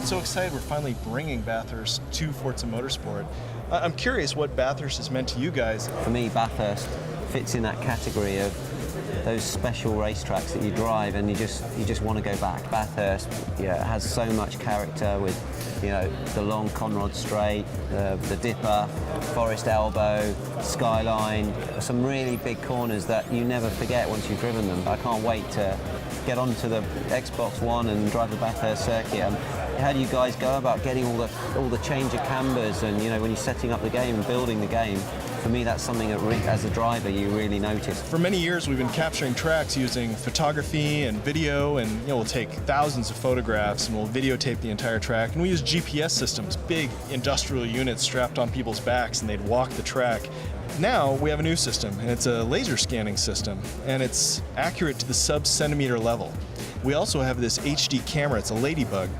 so excited we're finally bringing Bathurst to Forza Motorsport. I'm curious what Bathurst has meant to you guys. For me, Bathurst fits in that category of those special racetracks that you drive and you just want to go back. Bathurst, yeah, has so much character with, you know, the long Conrod Straight, the Dipper, Forest Elbow, Skyline, some really big corners that you never forget once you've driven them. I can't wait to get onto the Xbox One and drive the Bathurst circuit. How do you guys go about getting all the change of cambers and, you know, when you're setting up the game and building the game? For me, that's something that as a driver you really notice. For many years we've been capturing tracks using photography and video, and we'll take thousands of photographs and we'll videotape the entire track, and we use GPS systems, big industrial units strapped on people's backs, and they'd walk the track. Now we have a new system, and it's a laser scanning system, and it's accurate to the sub-centimeter level. We also have this HD camera, it's a Ladybug.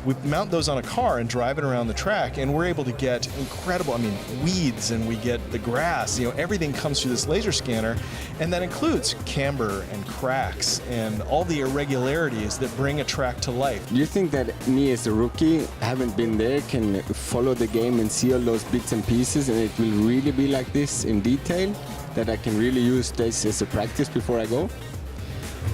We mount those on a car and drive it around the track, and we're able to get incredible, weeds, and we get the grass, everything comes through this laser scanner, and that includes camber and cracks and all the irregularities that bring a track to life. Do you think that me as a rookie, haven't been there, can follow the game and see all those bits and pieces, and it will really be like this in detail, that I can really use this as a practice before I go?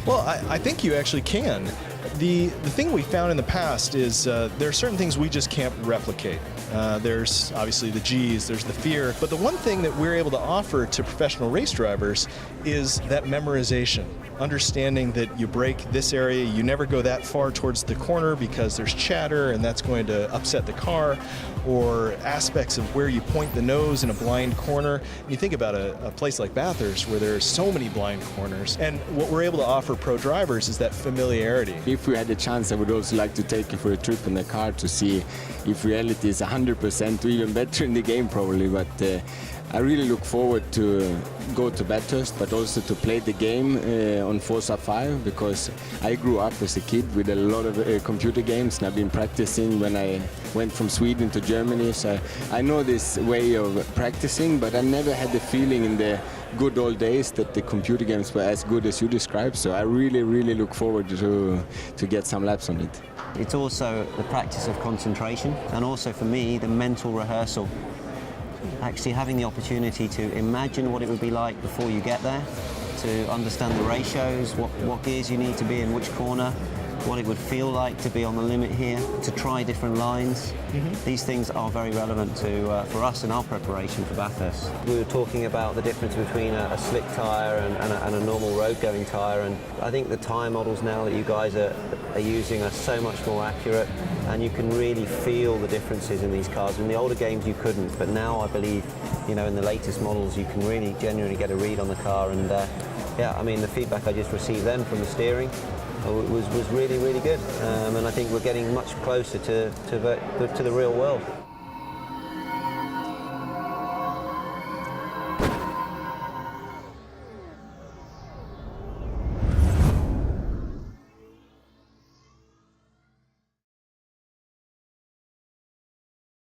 Well, I think you actually can. The thing we found in the past is there are certain things we just can't replicate. There's obviously the G's, there's the fear, but the one thing that we're able to offer to professional race drivers is that memorization. Understanding that you brake this area, you never go that far towards the corner because there's chatter and that's going to upset the car, or aspects of where you point the nose in a blind corner. You think about a place like Bathurst where there are so many blind corners, and what we're able to offer pro drivers is that familiarity. If we had a chance, I would also like to take you for a trip in the car to see if reality is 100% or even better in the game probably, but I really look forward to go to Bathurst, but also to play the game on Forza 5, because I grew up as a kid with a lot of computer games, and I've been practicing when I went from Sweden to Germany, so I know this way of practicing, but I never had the feeling in the good old days that the computer games were as good as you described, so I really look forward to get some laps on it. It's also the practice of concentration, and also for me the mental rehearsal. Actually having the opportunity to imagine what it would be like before you get there, to understand the ratios, what gears you need to be in which corner, what it would feel like to be on the limit here, to try different lines. These things are very relevant for us in our preparation for Bathurst. We were talking about the difference between a slick tyre and a normal road-going tyre, and I think the tyre models now that you guys are using are so much more accurate, and you can really feel the differences in these cars. In the older games you couldn't, but now I believe, in the latest models you can really genuinely get a read on the car, and the feedback I just received then from the steering was really good, and I think we're getting much closer to the real world.